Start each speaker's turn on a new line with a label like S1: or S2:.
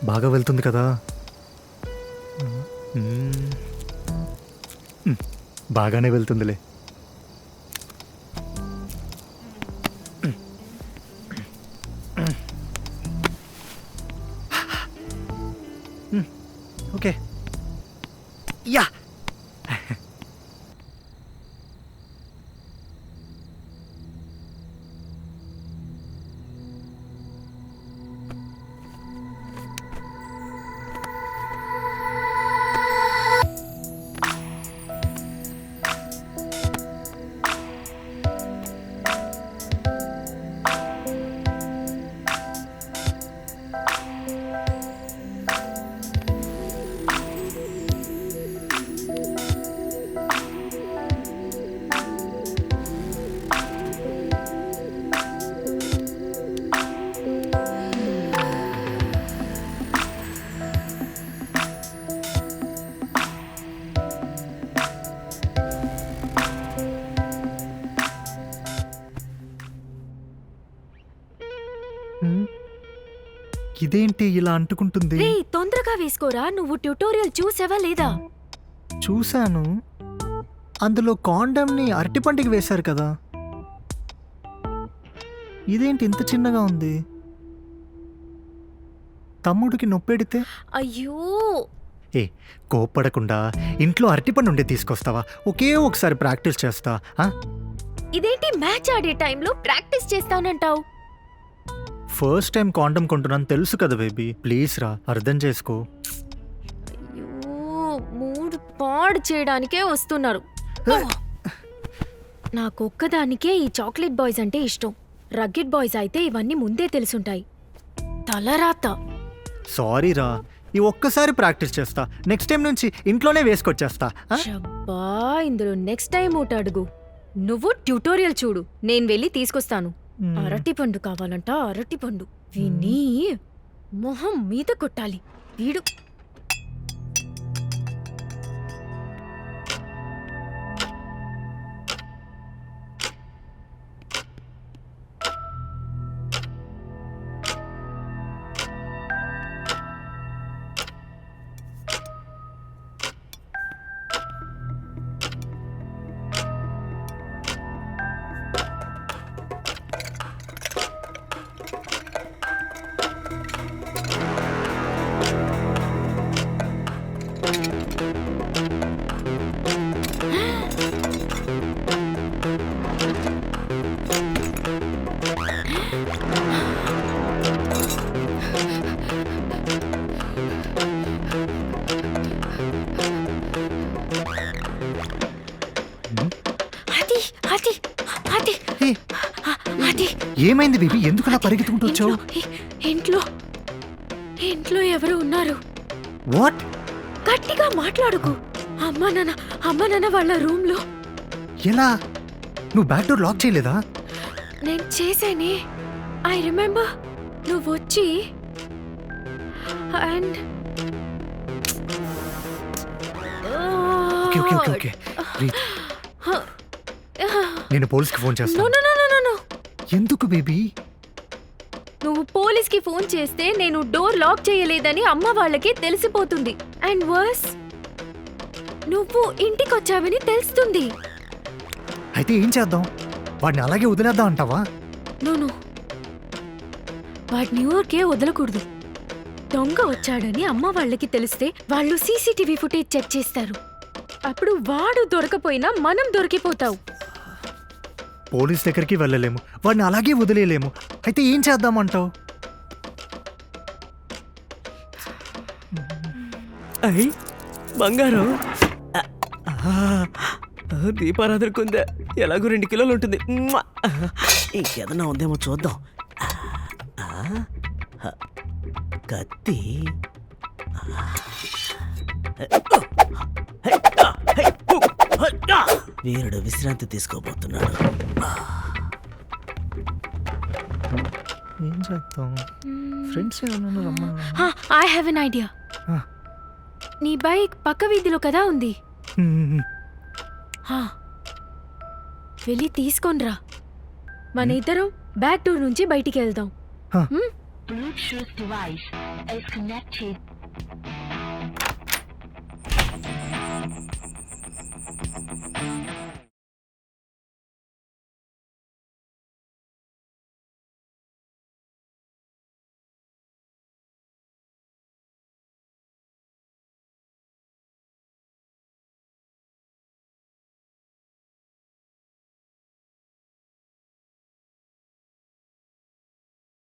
S1: బాగా వెళ్తుంది కదా. బాగానే వెళ్తుందిలే. Okay yeah. ఇదేంటి ఇలా అంటుకుంటుంది?
S2: రే తొందరగా వేసుకోరా. నువ్వు ట్యుటోరియల్ చూసావా లేదా?
S1: చూశాను. అందులో కాండమ్ని అరటిపండుకి వేశారు కదా. ఇదేంటి ఇంత చిన్నగా ఉంది? తమ్ముడికి నొప్పెడితే?
S2: అయ్యో
S1: ఏ కోప్పడకుండా ఇంట్లో అరటిపండు ఉండే తీసుకొస్తావా? ఒకే ఒకసారి ప్రాక్టీస్ చేస్తా.
S2: ఇదేంటి మ్యాచ్ ఆడే టైంలో ప్రాక్టీస్ చేస్తానంటావు?
S1: ఫస్ట్ టైం కాండమ్ కొంటున్నాను తెలుసు కదా బేబీ. ప్లీజ్ రా, అర్థం చేసుకో.
S2: అయ్యో మూడు పాడు చేయడానికే వస్తున్నారు. నాకొక్కదానికే ఈ చాక్లెట్ బాయ్స్ అంటే ఇష్టం. రగ్గెడ్ బాయ్స్ అయితే ఇవన్నీ ముందే తెలుసుంటాయి. తలరాత.
S1: సారీ రా, ఈ ఒక్కసారి ప్రాక్టీస్ చేస్తా. నెక్స్ట్ టైం నుంచి ఇంట్లోనే వేసుకొచ్చేస్తా.
S2: షబ్బా, ఇందులో నెక్స్ట్ టైం ఒకటి అడుగు. నువ్వు ట్యుటోరియల్ చూడు, నేను వెళ్ళి తీసుకొస్తాను. అరటిపండు కావాలంట, అరటిపండు. విని మొహం మీద కొట్టాలి వీడు.
S1: ఏమైంది బేబీ? ఎందుకు అలా పరిగెత్తుకుంటూ వచ్చావు?
S2: ఇంట్లో ఎవరు ఉన్నారు?
S1: వాట్?
S2: గట్టిగా మాట్లాడుకు. అమ్మా నాన్న వాళ్ళ రూమ్ లో.
S1: ఎలా? నువ్వు బ్యాక్ డోర్ లాక్ చేయలేదా?
S2: నేను చేశానే. I remember. నువ్వు వచ్చి అండ్
S1: ఓకే నేను పోలీస్కి ఫోన్ చేస్తాను. ఎందుకు బేబీ?
S2: నువ్వు పోలీస్కి ఫోన్ చేస్తే నేను డోర్ లాక్ చేయలేదని అమ్మ వాళ్ళకి తెలిసిపోతుంది. అండ్ వర్స్, నువ్వు ఇంటికొచ్చావని తెలుస్తుంది.
S1: అయితే ఏం చేద్దాం? వాడిని అలాగే వదిలేద్దాం అంటావా?
S2: నోను, వాడిని ఊరికే వదలకూడదు. దొంగ వచ్చాడని అమ్మ వాళ్ళకి తెలిస్తే వాళ్ళు సీసీటీవీ ఫుటేజ్ చెక్ చేస్తారు. అప్పుడు వాడు దొరకపోయినా మనం దొరికిపోతావు.
S1: పోలీస్ దగ్గరికి వెళ్ళలేము, వాడిని అలాగే వదిలేయలేము. అయితే ఏం చేద్దామంటావు?
S3: అయ్యి బంగారం, దీపారాధనకు ఉందా? ఎలాగో 2 కిలోలు ఉంటుంది. ఇంకేదన్నా ఉందేమో చూద్దాం. కత్తి, వీరుడు విశ్రాంతి తీసుకోబోతున్నాడు.
S1: ఏం చేద్దాం? ఫ్రెండ్స్ ఏమన్నా రమ్మన్నా?
S2: I have an idea.
S1: ఆ.
S2: నీ బైక్ పక్క వీధిలో కదా ఉంది.
S1: మ్మ్.
S2: హా, వెళ్ళి తీసుకొనిరా. మన ఇద్దరం బ్యాక్ డోర్ నుంచి బయటికి వెళ్దాం.
S1: హా.
S2: హ్మ్?
S4: Bluetooth device is connected.